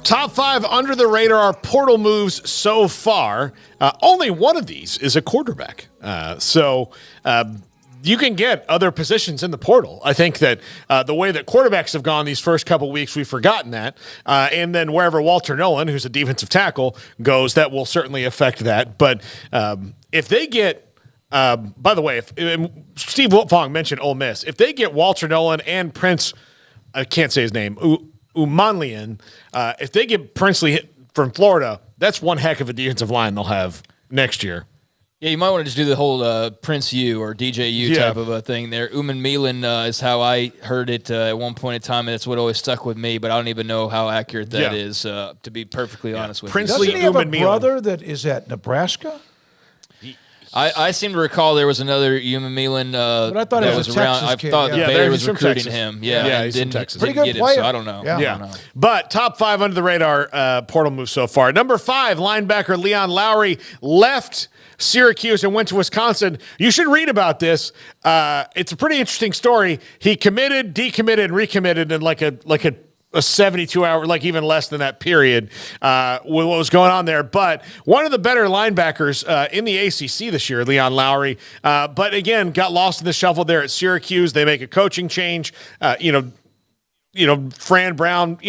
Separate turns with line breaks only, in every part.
Top 5 under the radar portal moves so far. Only one of these is a quarterback. So you can get other positions in the portal. I think that the way that quarterbacks have gone these first couple weeks, we've forgotten that. And then wherever Walter Nolan, who's a defensive tackle, goes, that will certainly affect that. But if they get, by the way, if Steve Wiltfong mentioned Ole Miss, if they get Walter Nolan and Prince, I can't say his name, Umanlian, if they get Princely from Florida, that's one heck of a defensive line they'll have next year.
Yeah, you might want to just do the whole Prince U or DJU type of a thing there. Milan is how I heard it at one point in time, and it's what always stuck with me, but I don't even know how accurate that is, to be perfectly honest with
Princely
you.
Doesn't he have a brother that is at Nebraska?
I seem to recall there was another Milan
but I thought it was around.
I thought Baylor was recruiting him. Yeah,
he's from Texas.
Pretty good player.
So I don't know.
Yeah.
I don't know.
But top 5 under the radar portal moves so far. Number 5, linebacker Leon Lowry left Syracuse and went to Wisconsin. You should read about this. It's a pretty interesting story. He committed, decommitted, and recommitted in like a 72-hour, like even less than that period, with what was going on there. But one of the better linebackers in the ACC this year, Leon Lowry. But again, got lost in the shuffle there at Syracuse. They make a coaching change. Fran Brown,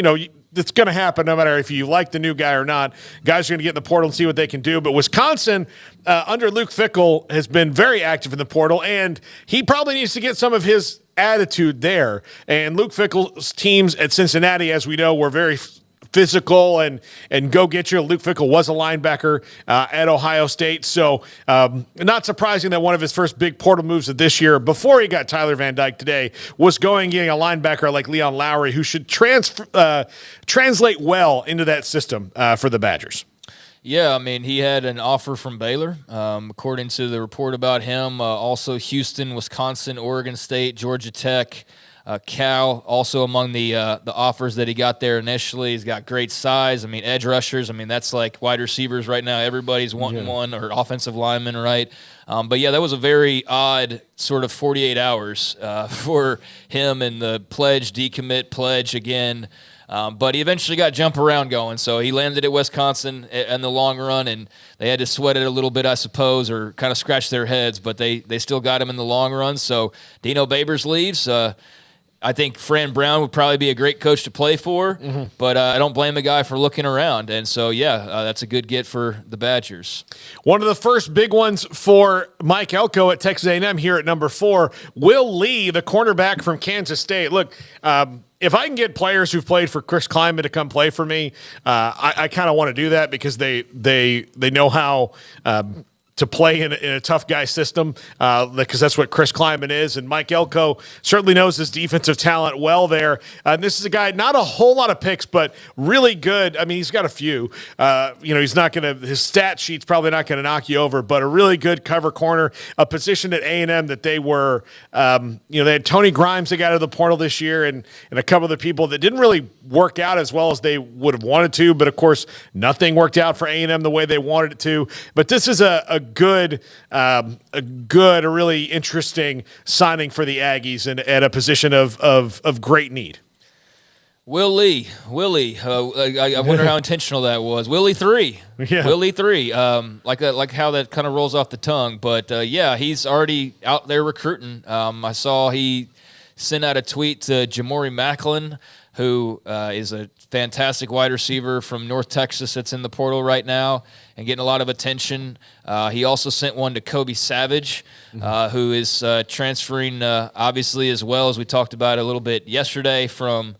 it's going to happen no matter if you like the new guy or not. Guys are going to get in the portal and see what they can do. But Wisconsin, under Luke Fickell, has been very active in the portal, and he probably needs to get some of his attitude there. And Luke Fickell's teams at Cincinnati, as we know, were very physical and go get you. Luke Fickell was a linebacker at Ohio State. So not surprising that one of his first big portal moves of this year, before he got Tyler Van Dyke today, was getting a linebacker like Leon Lowry, who should translate well into that system for the Badgers.
Yeah, I mean, he had an offer from Baylor, according to the report about him. Also Houston, Wisconsin, Oregon State, Georgia Tech, Cal, also among the offers that he got there initially. He's got great size. I mean, edge rushers. I mean, that's like wide receivers right now. Everybody's wanting one, or offensive linemen, right? But yeah, that was a very odd sort of 48 hours for him, and the pledge, decommit, pledge again. But he eventually got jump around going, so he landed at Wisconsin in the long run, and they had to sweat it a little bit, I suppose, or kind of scratch their heads, but they still got him in the long run. So Dino Babers leaves. I think Fran Brown would probably be a great coach to play for, but I don't blame the guy for looking around. And so, that's a good get for the Badgers.
One of the first big ones for Mike Elko at Texas A&M here at number 4, Will Lee, the cornerback from Kansas State. Look, if I can get players who've played for Chris Klieman to come play for me, I kind of want to do that, because they know how to play in a tough guy system, because that's what Chris Klieman is. And Mike Elko certainly knows his defensive talent well there. And this is a guy, not a whole lot of picks, but really good. I mean, he's got a few. He's not going to – his stat sheet's probably not going to knock you over, but a really good cover corner, a position at A&M that they were they had Tony Grimes that got out of the portal this year, and a couple of the people that didn't really work out as well as they would have wanted to. But, of course, nothing worked out for A&M the way they wanted it to. But this is a really interesting signing for the Aggies, and at a position of great need.
Willie. I wonder how intentional that was. Willie 3.
Yeah.
Willie 3. Like how that kind of rolls off the tongue. But he's already out there recruiting. I saw he sent out a tweet to Jamori Macklin, who is a fantastic wide receiver from North Texas that's in the portal right now and getting a lot of attention. He also sent one to Kobe Savage, who is transferring, obviously, as well, as we talked about a little bit yesterday from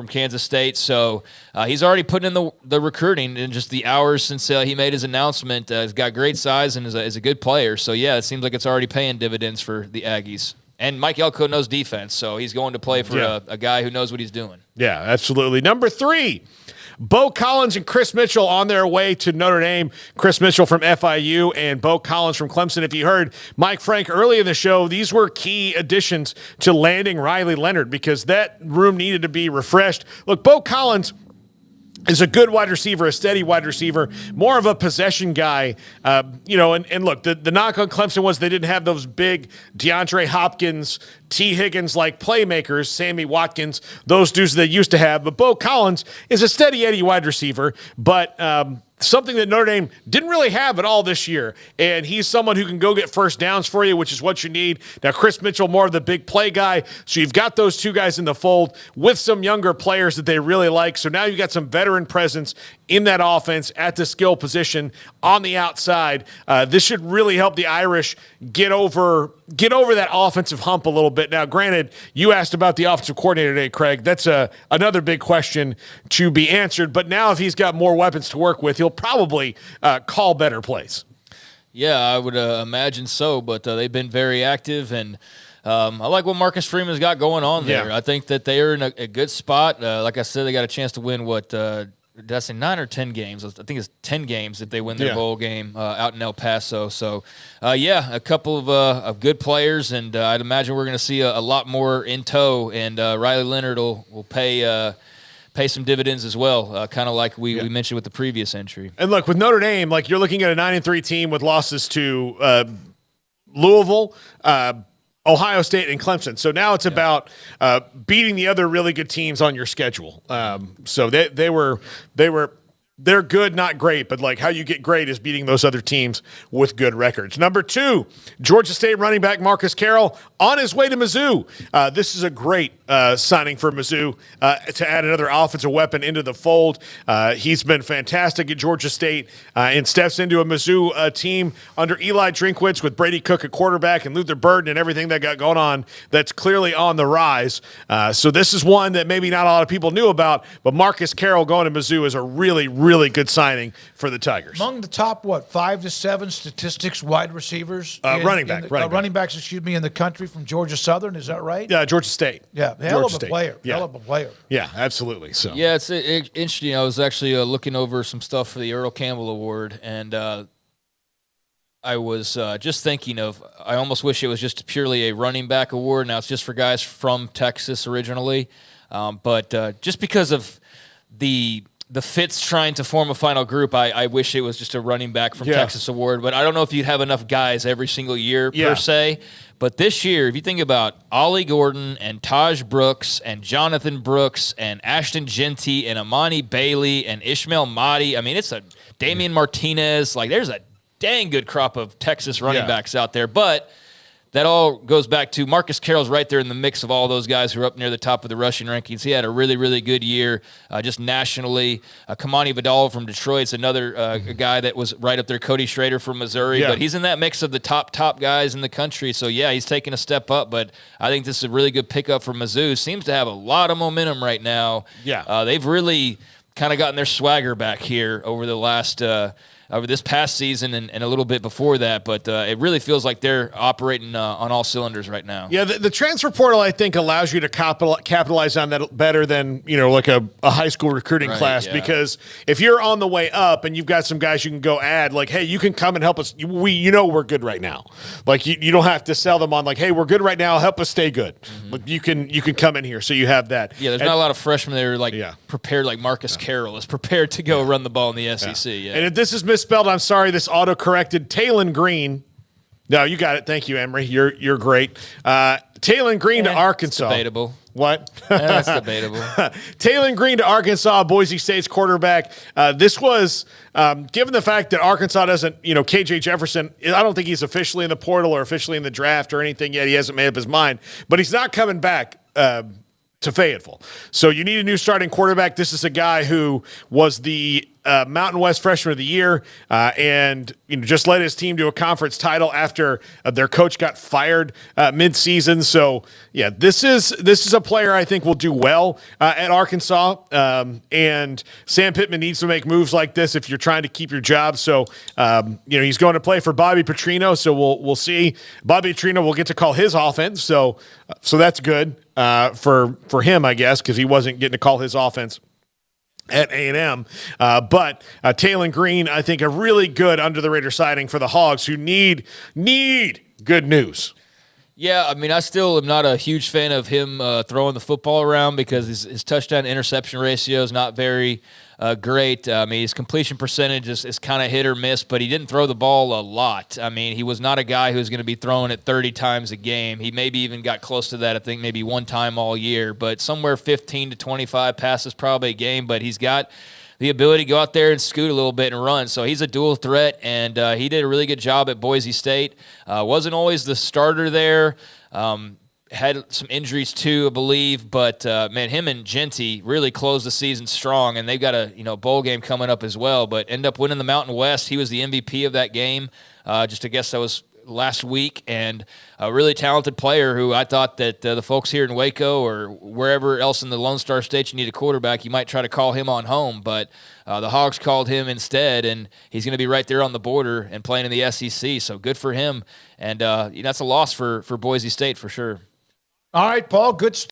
Kansas State. So he's already putting in the recruiting in just the hours since he made his announcement. He's got great size and is a good player. So, it seems like it's already paying dividends for the Aggies. And Mike Elko knows defense, so he's going to play for a guy who knows what he's doing. Yeah,
absolutely. Number 3, Beaux Collins and Chris Mitchell on their way to Notre Dame. Chris Mitchell from FIU and Beaux Collins from Clemson. If you heard Mike Frank early in the show, these were key additions to landing Riley Leonard, because that room needed to be refreshed. Look, Beaux Collins is a good wide receiver, a steady wide receiver, more of a possession guy. And look, the knock on Clemson was they didn't have those big DeAndre Hopkins T. Higgins-like playmakers, Sammy Watkins, those dudes they used to have. But Beaux Collins is a steady Eddie wide receiver, but something that Notre Dame didn't really have at all this year. And he's someone who can go get first downs for you, which is what you need. Now, Chris Mitchell, more of the big play guy. So you've got those two guys in the fold with some younger players that they really like. So now you've got some veteran presence in that offense at the skill position on the outside. This should really help the Irish get over that offensive hump a little bit. Now, granted, you asked about the offensive coordinator today, Craig. That's another big question to be answered. But now if he's got more weapons to work with, he'll probably call better plays.
Yeah, I would imagine so. But they've been very active, and I like what Marcus Freeman's got going on there.
Yeah.
I think that they are in a good spot. Like I said, they got a chance to win did I say 9 or 10 games? I think it's 10 games if they win their bowl game out in El Paso. So, a couple of good players, and I'd imagine we're going to see a lot more in tow, and Riley Leonard will pay some dividends as well, kind of like we mentioned with the previous entry.
And look, with Notre Dame, like you're looking at a 9-3 team with losses to Louisville, Ohio State, and Clemson. So now it's about beating the other really good teams on your schedule. So they're good, not great, but like how you get great is beating those other teams with good records. Number 2, Georgia State running back Marcus Carroll on his way to Mizzou. This is a great signing for Mizzou to add another offensive weapon into the fold. He's been fantastic at Georgia State and steps into a Mizzou team under Eli Drinkwitz with Brady Cook at quarterback and Luther Burden and everything that got going on that's clearly on the rise. So this is one that maybe not a lot of people knew about, but Marcus Carroll going to Mizzou is a really good signing for the Tigers.
Among the top, 5 to 7 statistics wide receivers?
Running backs,
in the country from Georgia Southern, is that right?
Yeah, Georgia State.
Yeah, hell of a player.
Yeah, absolutely. So
yeah, it's interesting. I was actually looking over some stuff for the Earl Campbell Award, and I was just thinking I almost wish it was just purely a running back award. Now it's just for guys from Texas originally, but just because of the Fitz trying to form a final group, I wish it was just a running back from Texas award. But I don't know if you'd have enough guys every single year per se. But this year, if you think about Ollie Gordon and Taj Brooks and Jonathan Brooks and Ashton Genty and Amani Bailey and Ishmael Mahdi, I mean, it's a Damian Martinez. Like, there's a dang good crop of Texas running backs out there. But that all goes back to Marcus Carroll's right there in the mix of all those guys who are up near the top of the rushing rankings. He had a really good year just nationally. Kamani Vidal from Detroit's another guy that was right up there. Cody Schrader from Missouri. But he's in that mix of the top guys in the country. So, he's taking a step up. But I think this is a really good pickup for Mizzou. Seems to have a lot of momentum right now. They've really kind of gotten their swagger back here over the last over this past season and a little bit before that, but it really feels like they're operating on all cylinders right now.
Yeah, the transfer portal, I think, allows you to capitalize on that better than, like a high school recruiting class, because if you're on the way up and you've got some guys you can go add, like, hey, you can come and help us. We're good right now. Like, you don't have to sell them on, like, hey, we're good right now. Help us stay good. Mm-hmm. Like, you can come in here, so you have that.
Yeah, there's not a lot of freshmen that are, prepared like Marcus Carroll is prepared to go run the ball in the SEC. Yeah.
And if this is misspelled, I'm sorry, this auto-corrected. Taylen Green. No, you got it. Thank you, Emery. You're great. Taylen Green to Arkansas.
It's debatable.
What?
That's debatable.
Taylen Green to Arkansas, Boise State's quarterback. This was, given the fact that Arkansas doesn't, KJ Jefferson, I don't think he's officially in the portal or officially in the draft or anything yet. He hasn't made up his mind. But he's not coming back to Fayetteville. So you need a new starting quarterback. This is a guy who was the Mountain West Freshman of the Year and just led his team to a conference title after their coach got fired mid-season. So, this is a player I think will do well at Arkansas. And Sam Pittman needs to make moves like this if you're trying to keep your job. So, he's going to play for Bobby Petrino. So we'll see. Bobby Petrino will get to call his offense. So that's good for him, I guess, because he wasn't getting to call his offense at A&M. But Taylen Green, I think, a really good under-the-radar signing for the Hogs who need good news.
Yeah, I mean, I still am not a huge fan of him throwing the football around because his touchdown interception ratio is not very great. I mean, his completion percentage is kind of hit or miss, but he didn't throw the ball a lot. I mean, he was not a guy who's going to be throwing it 30 times a game. He maybe even got close to that, I think maybe one time all year, but somewhere 15 to 25 passes probably a game, but he's got the ability to go out there and scoot a little bit and run. So he's a dual threat, and he did a really good job at Boise State. Wasn't always the starter there. Had some injuries too, I believe, but man, him and Genty really closed the season strong, and they've got a bowl game coming up as well. But end up winning the Mountain West. He was the MVP of that game. I guess that was last week, and a really talented player who I thought that the folks here in Waco or wherever else in the Lone Star State you need a quarterback, you might try to call him on home, but the Hogs called him instead, and he's going to be right there on the border and playing in the SEC, so good for him, and that's a loss for Boise State for sure.
All right, Paul, good